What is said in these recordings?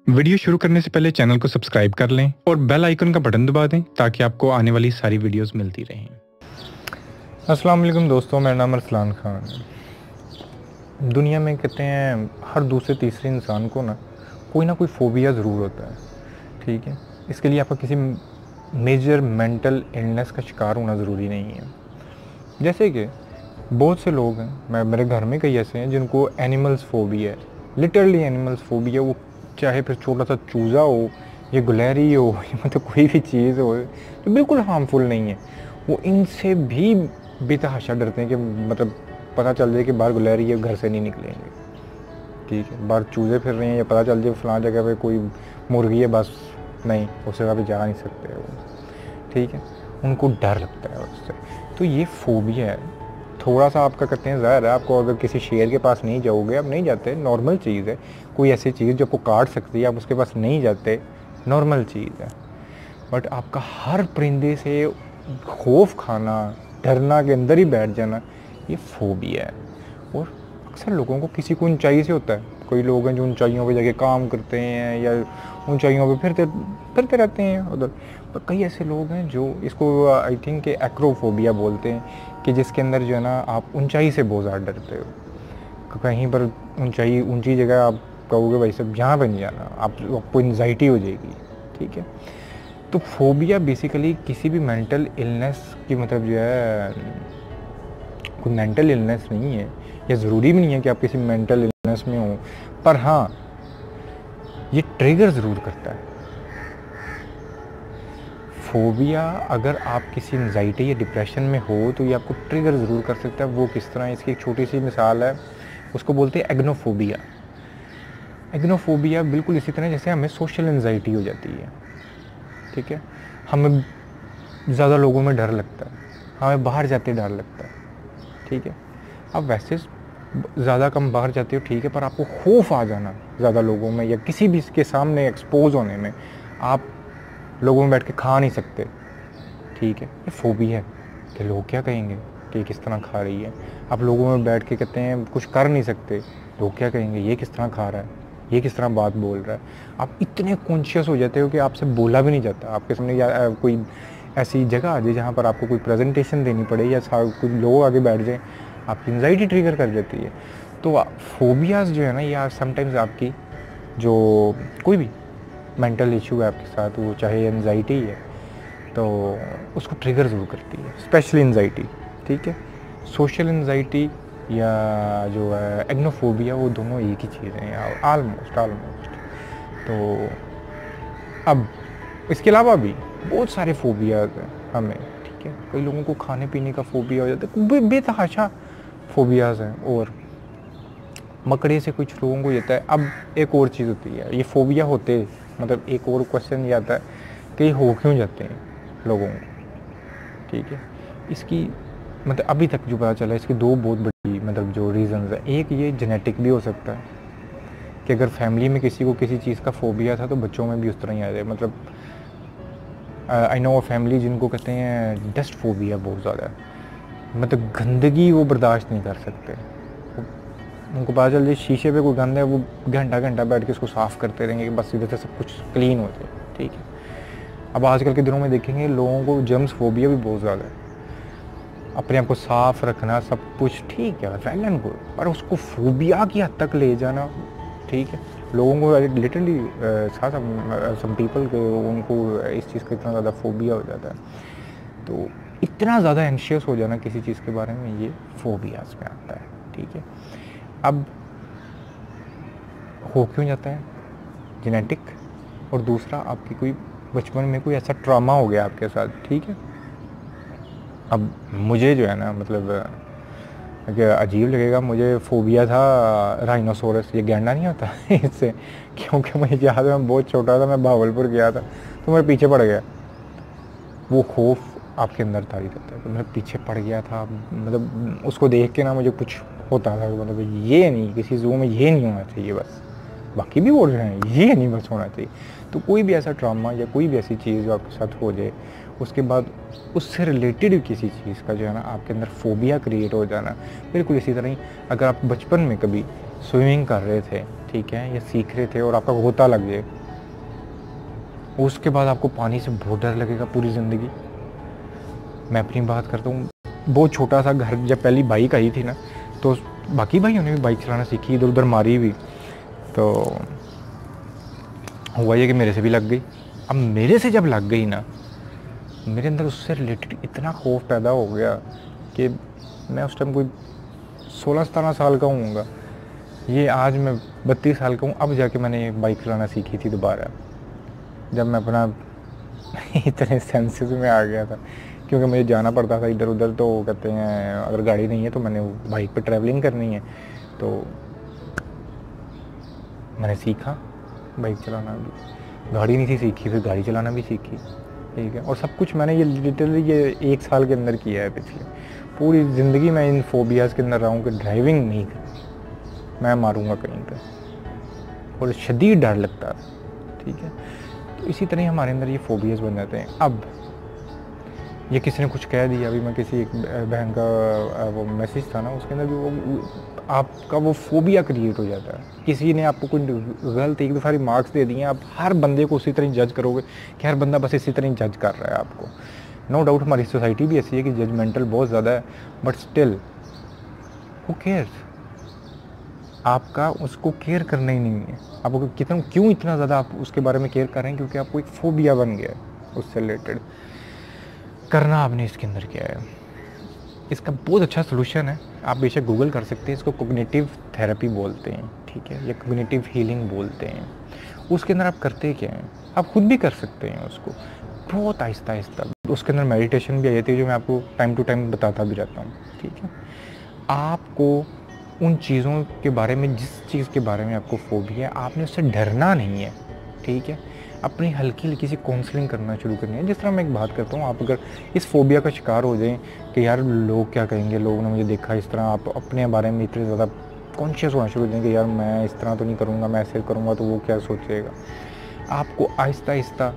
Video शुरू करने से पहले चैनल को सब्सक्राइब कर लें और बेल आइकन का बटन दबा दें ताकि आपको आने वाली सारी वीडियोस मिलती रहें। अस्सलाम वालेकुम दोस्तों, मेरा नाम अरसलान खान है। दुनिया में कहते हैं हर दूसरे तीसरे इंसान को ना कोई फ़ोबिया ज़रूर होता है। ठीक है, इसके लिए आपका किसी मेजर मेंटल इलनेस का शिकार होना ज़रूरी नहीं है। जैसे कि बहुत से लोग हैं, मेरे घर में कई ऐसे हैं जिनको एनिमल्स फ़ोबिया है, लिटरली एनिमल्स फ़ोबिया। वो चाहे फिर छोटा सा चूज़ा हो या गुलहरी हो या मतलब कोई भी चीज़ हो जो बिल्कुल हार्मफुल नहीं है, वो इनसे भी बेतहाशा डरते हैं कि मतलब पता चल जाए कि बाहर गुलहरी है, घर से नहीं निकलेंगे। ठीक है, बाहर चूज़े फिर रहे हैं या पता चल जाए फलां जगह पे कोई मुर्गी है, बस नहीं, उस जगह पे जा नहीं सकते वो। ठीक है, उनको डर लगता है उससे। तो ये फ़ोबिया है, थोड़ा सा आपका कहते हैं ज़ाहिर है। आपको अगर किसी शेर के पास नहीं जाओगे, आप नहीं जाते, नॉर्मल चीज़ है। कोई ऐसी चीज़ जो आपको काट सकती है, आप उसके पास नहीं जाते, नॉर्मल चीज़ है। बट आपका हर परिंदे से खौफ खाना, डरना के अंदर ही बैठ जाना, ये फ़ोबिया है। और अक्सर लोगों को किसी को ऊंचाई से होता है। कोई लोग हैं जो ऊंचाइयों पे जाके काम करते हैं या ऊंचाइयों पे फिरते रहते हैं उधर। पर कई ऐसे लोग हैं जो इसको आई थिंक एक्रोफोबिया बोलते हैं, कि जिसके अंदर जो है ना आप ऊंचाई से बहुत ज़्यादा डरते हो। कहीं पर ऊंची जगह आप कहोगे भाई सब यहाँ पर नहीं जाना, आपको एंजाइटी हो जाएगी। ठीक है, तो फोबिया बेसिकली किसी भी मेंटल इलनेस की मतलब जो है, कोई मेंटल इलनेस नहीं है, या ज़रूरी भी नहीं है कि आप किसी मेंटल इलनेस में हो। पर हाँ, ये ट्रिगर ज़रूर करता है। फोबिया अगर आप किसी एंजाइटी या डिप्रेशन में हो तो ये आपको ट्रिगर ज़रूर कर सकता है। वो किस तरह, इसकी एक छोटी सी मिसाल है, उसको बोलते हैं एग्नोफोबिया। एग्नोफोबिया बिल्कुल इसी तरह जैसे हमें सोशल एंजाइटी हो जाती है। ठीक है, हमें ज़्यादा लोगों में डर लगता है, हमें बाहर जाते डर लगता है। ठीक है, आप वैसे ज़्यादा कम बाहर जाते हो, ठीक है, पर आपको खौफ आ जाना ज़्यादा लोगों में या किसी भी इसके सामने एक्सपोज होने में, आप लोगों में बैठ के खा नहीं सकते। ठीक है, ये फोबिया है कि लोग क्या कहेंगे कि किस तरह खा रही है। आप लोगों में बैठ के कहते हैं कुछ कर नहीं सकते, लोग क्या कहेंगे, ये किस तरह खा रहा है, ये किस तरह बात बोल रहा है। आप इतने कॉन्शियस हो जाते हो कि आपसे बोला भी नहीं जाता। आपके सामने या कोई ऐसी जगह आ जाए जहाँ पर आपको कोई प्रेजेंटेशन देनी पड़े या कुछ लोग आगे बैठ जाएँ, आपकी एंजाइटी ट्रिगर कर देती है। तो फोबियाज़ जो है ना, या समटाइम्स आपकी जो कोई भी मेंटल इशू है आपके साथ, वो चाहे एंजाइटी है, तो उसको ट्रिगर ज़रूर करती है, स्पेशली एंजाइटी। ठीक है, सोशल एंजाइटी या जो है एग्नोफोबिया, वो दोनों एक ही चीज़ हैं आलमोस्ट। तो अब इसके अलावा भी बहुत सारे फोबियाज़ हैं हमें। ठीक है, कई लोगों को खाने पीने का फोबिया हो जाता है, बेतहाशा फोबियाज़ हैं। और मकड़े से कुछ लोगों को जाता है। अब एक और चीज़ होती है, ये फोबिया होते मतलब एक और क्वेश्चन ये आता है कि हो क्यों जाते हैं लोगों को। ठीक है, इसकी मतलब अभी तक जो पता चला, इसकी दो बहुत बड़ी मतलब जो रीज़न्स है। एक ये जेनेटिक भी हो सकता है कि अगर फैमिली में किसी को किसी चीज़ का फोबिया था तो बच्चों में भी उस तरह ही आ जाए। मतलब आई नो फैमिली जिनको कहते हैं डस्ट फोबिया बहुत ज़्यादा है, मतलब गंदगी वो बर्दाश्त नहीं कर सकते। उनको पता चल जाए शीशे पे कोई गंद है, वो घंटा बैठ के उसको साफ़ करते रहेंगे कि बस इधर से सब कुछ क्लीन हो जाए। ठीक है, अब आजकल के दिनों में देखेंगे लोगों को जर्म्स फोबिया भी बहुत ज़्यादा है। अपने आप को साफ़ रखना सब कुछ ठीक है, वेल एंड गुड, पर उसको फोबिया की हद तक ले जाना, ठीक है, लोगों को लिटरली सम पीपल को उनको इस चीज़ का इतना ज़्यादा फोबिया हो जाता है। तो इतना ज़्यादा एंशियस हो जाना किसी चीज़ के बारे में, ये फोबियाज़ में आता है। ठीक है, अब हो क्यों जाता है, जेनेटिक, और दूसरा आपकी कोई बचपन में कोई ऐसा ट्रॉमा हो गया आपके साथ। ठीक है, अब मुझे जो है ना मतलब अजीब लगेगा, मुझे फोबिया था राइनोसोरस, ये गैंडा नहीं होता इससे, क्योंकि मुझे याद है मैं बहुत छोटा था, मैं भावलपुर गया था तो मेरे पीछे पड़ गया। वो खौफ आपके अंदर तारी रहता है, तो मेरे पीछे पड़ गया था। मतलब उसको देख के ना मुझे कुछ होता था, मतलब ये नहीं, किसी ज़ू में ये नहीं होना चाहिए, बस बाकी भी बोल रहे हैं ये नहीं बस होना चाहिए। तो कोई भी ऐसा ट्रॉमा या कोई भी ऐसी चीज़ जो आपके साथ हो जाए, उसके बाद उससे रिलेटेड किसी चीज़ का जो है ना आपके अंदर फोबिया क्रिएट हो जाना, बिल्कुल इसी तरह ही अगर आप बचपन में कभी स्विमिंग कर रहे थे, ठीक है, या सीख रहे थे और आपका गोता लग जाए, उसके बाद आपको पानी से बहुत डर लगेगा पूरी ज़िंदगी। मैं अपनी बात करता हूँ, बहुत छोटा सा घर, जब पहली बाइक आई थी ना, तो बाकी भाइयों ने भी बाइक चलाना सीखी, इधर उधर मारी भी, तो हुआ ये कि मेरे से भी लग गई। अब मेरे से जब लग गई ना, मेरे अंदर उससे रिलेटेड इतना खौफ पैदा हो गया कि मैं उस टाइम कोई 16-17 साल का हूँगा, ये आज मैं 32 साल का हूँ, अब जाके मैंने बाइक चलाना सीखी थी दोबारा, जब मैं अपना इतने सेंसेस में आ गया था, क्योंकि मुझे जाना पड़ता था इधर उधर। तो कहते हैं अगर गाड़ी नहीं है तो मैंने बाइक पे ट्रैवलिंग करनी है, तो मैंने सीखा बाइक चलाना भी। गाड़ी नहीं थी सीखी, फिर गाड़ी चलाना भी सीखी, ठीक है। और सब कुछ मैंने ये लिटरली ये 1 साल के अंदर किया है। पिछले पूरी ज़िंदगी मैं इन फोबियाज़ के अंदर रहा हूँ कि ड्राइविंग नहीं करनी, मैं मारूंगा कहीं पे, और शदीद डर लगता है, ठीक है। तो इसी तरह हमारे अंदर ये फोबियाज़ बन जाते हैं। अब ये किसी ने कुछ कह दिया, अभी मैं किसी एक बहन का वो मैसेज था ना, उसके अंदर भी वो आपका वो फोबिया क्रिएट हो जाता है। किसी ने आपको कोई गलत एक दफ़ा रिमार्क्स दे दिए, आप हर बंदे को उसी तरह जज करोगे कि हर बंदा बस इसी तरह जज कर रहा है आपको। नो डाउट हमारी सोसाइटी भी ऐसी है कि जजमेंटल बहुत ज़्यादा है, बट स्टिल हू केयर्स, आपका उसको केयर करना ही नहीं है। आपको कितना क्यों इतना ज़्यादा आप उसके बारे में केयर कर रहे हैं, क्योंकि आपको एक फोबिया बन गया है उससे रिलेटेड। करना आपने इसके अंदर क्या है, इसका बहुत अच्छा सोल्यूशन है, आप बेशक गूगल कर सकते हैं, इसको कॉग्निटिव थेरेपी बोलते हैं, ठीक है, या कॉग्निटिव हीलिंग बोलते हैं। उसके अंदर आप करते क्या हैं, आप खुद भी कर सकते हैं उसको बहुत आहिस्ता आहिस्ता। उसके अंदर मेडिटेशन भी आ जाती है, जो मैं आपको टाइम टू टाइम बताता भी रहता हूँ, ठीक है। आपको उन चीज़ों के बारे में, जिस चीज़ के बारे में आपको फोबिया है, आपने उससे डरना नहीं है, ठीक है। अपनी हल्की हल्की सी काउंसलिंग करना शुरू करनी है। जिस तरह मैं एक बात करता हूँ, आप अगर इस फोबिया का शिकार हो जाएं कि यार लोग क्या कहेंगे, लोगों ने मुझे देखा इस तरह, आप अपने बारे में इतने ज़्यादा कॉन्शियस होना शुरू कर देंगे, यार मैं इस तरह तो नहीं करूँगा, मैं ऐसे करूँगा तो वो क्या सोचेगा। आपको आहिस्ता आहिस्ता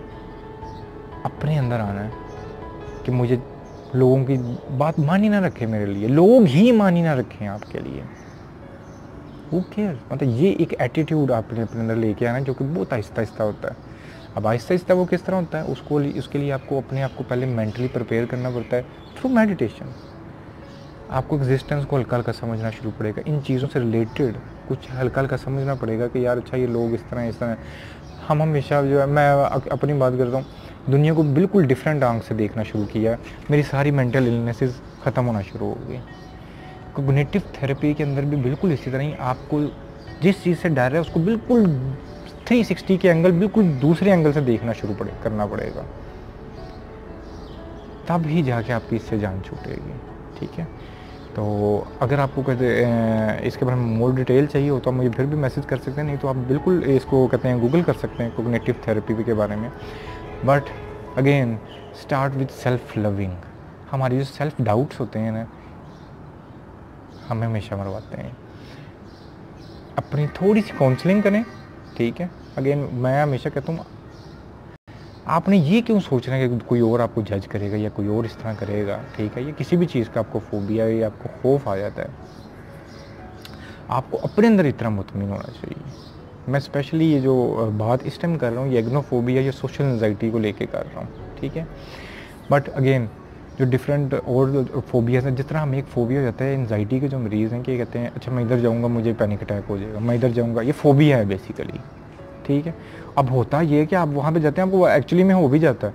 अपने अंदर आना है कि मुझे लोगों की बात मानी ना रखे, मेरे लिए लोग ही मानी ना रखें आपके लिए, वो केयर। मतलब ये एक एटीट्यूड आपने अपने अंदर लेके आना, जो कि बहुत आहिस्ता आहिस्ता होता है। अब आहिस्ता आहिस्ता वो किस तरह होता है, उसके लिए आपको अपने आप को पहले मेंटली प्रिपेयर करना पड़ता है थ्रू मेडिटेशन। आपको एग्जिस्टेंस को हल्का हल्का समझना शुरू पड़ेगा, इन चीज़ों से रिलेटेड कुछ हल्का हल्का समझना पड़ेगा कि यार अच्छा ये लोग इस तरह हम हमेशा जो है, मैं अपनी बात करता हूँ, दुनिया को बिल्कुल डिफरेंट आंख से देखना शुरू किया। मेरी सारी मेंटल इलनेसेस ख़त्म होना शुरू हो गई। कॉग्निटिव थेरेपी के अंदर भी बिल्कुल इसी तरह ही आपको जिस चीज़ से डर है उसको बिल्कुल 360 के एंगल, बिल्कुल दूसरे एंगल से देखना शुरू करना पड़ेगा, तब ही जाके आपकी इससे जान छूटेगी, ठीक है। तो अगर आपको कहते इसके बारे में मोर डिटेल चाहिए हो तो आप मुझे फिर भी मैसेज कर सकते हैं, नहीं तो आप बिल्कुल इसको कहते हैं गूगल कर सकते हैं कॉग्निटिव थेरेपी के बारे में। But again start with self loving. हमारी जो सेल्फ डाउट्स होते हैं ना, हमें हमेशा मरवाते हैं। अपनी थोड़ी सी काउंसलिंग करें, ठीक है। अगेन मैं हमेशा कहता हूँ, आपने ये क्यों सोचना है कि कोई और आपको जज करेगा या कोई और इस तरह करेगा, ठीक है। ये किसी भी चीज़ का आपको फोबिया या आपको खौफ आ जाता है, आपको अपने अंदर इतना मुतमिन होना चाहिए। मैं स्पेशली ये जो बात इस टाइम कर रहा हूँ, ये एग्नोफोबिया या सोशल एंजाइटी को लेके कर रहा हूँ, ठीक है। बट अगेन जो डिफरेंट और फोबियाज़ हैं, जिस तरह हमें एक फोबिया हो जाता है एंजाइटी के जो मरीज़ हैं कि कहते हैं अच्छा मैं इधर जाऊँगा मुझे पैनिक अटैक हो जाएगा, मैं इधर जाऊँगा, ये फोबिया है बेसिकली, ठीक है। अब होता ये है कि आप वहाँ पे जाते हैं, आपको एक्चुअली में हो भी जाता है,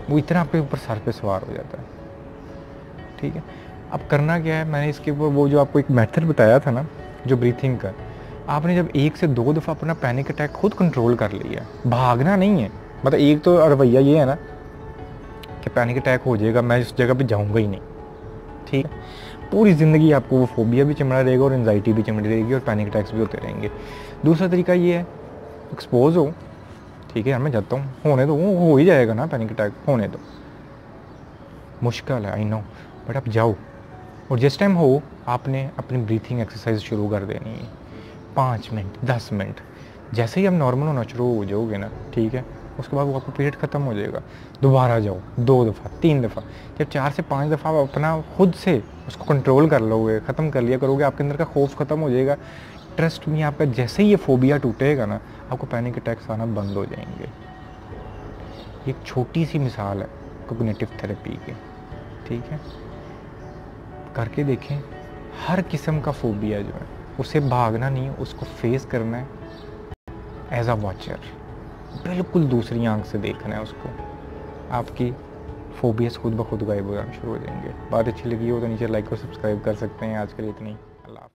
वो इतना आपके ऊपर सर पे सवार हो जाता है, ठीक है। अब करना क्या है, मैंने इसके ऊपर वो जो आपको एक मेथड बताया था ना, जो ब्रीथिंग का, आपने जब 1 से 2 दफ़ा अपना पैनिक अटैक खुद कंट्रोल कर लिया, भागना नहीं है। मतलब एक तो रवैया ये है ना कि पैनिक अटैक हो जाएगा, मैं इस जगह पे जाऊंगा ही नहीं, ठीक है। पूरी ज़िंदगी आपको वो फोबिया भी चिमड़ा रहेगा और एंजाइटी भी चिमड़ी रहेगी और पैनिक अटैक्स भी होते रहेंगे। दूसरा तरीका ये है, एक्सपोज हो, ठीक है, यार मैं जाता हूँ, होने दो, हो ही जाएगा ना पैनिक अटैक, होने दो, मुश्किल है आई नो, बट आप जाओ। और जिस टाइम हो आपने अपनी ब्रीथिंग एक्सरसाइज शुरू कर देनी है, 5 मिनट 10 मिनट, जैसे ही आप नॉर्मल होना शुरू हो जाओगे ना, ठीक है, उसके बाद वो आपका पीरियड ख़त्म हो जाएगा, दोबारा जाओ 2 दफ़ा 3 दफ़ा, जब 4 से 5 दफ़ा आप अपना खुद से उसको कंट्रोल कर लोगे, ख़त्म कर लिया करोगे, आपके अंदर का खौफ ख़त्म हो जाएगा। ट्रस्ट में आपका जैसे ही ये फोबिया टूटेगा ना, आपको पैनिक अटैक्स आना बंद हो जाएंगे। एक छोटी सी मिसाल है कॉग्निटिव थेरेपी की, ठीक है, करके देखें। हर किस्म का फोबिया जो है उसे भागना नहीं है, उसको फेस करना है एज अ वॉचर, बिल्कुल दूसरी आंख से देखना है उसको। आपकी फोबियास खुद ब खुद गायब हो जाना शुरू हो जाएंगे। बात अच्छी लगी हो तो नीचे लाइक और सब्सक्राइब कर सकते हैं। आज के लिए इतनी। अल्लाह।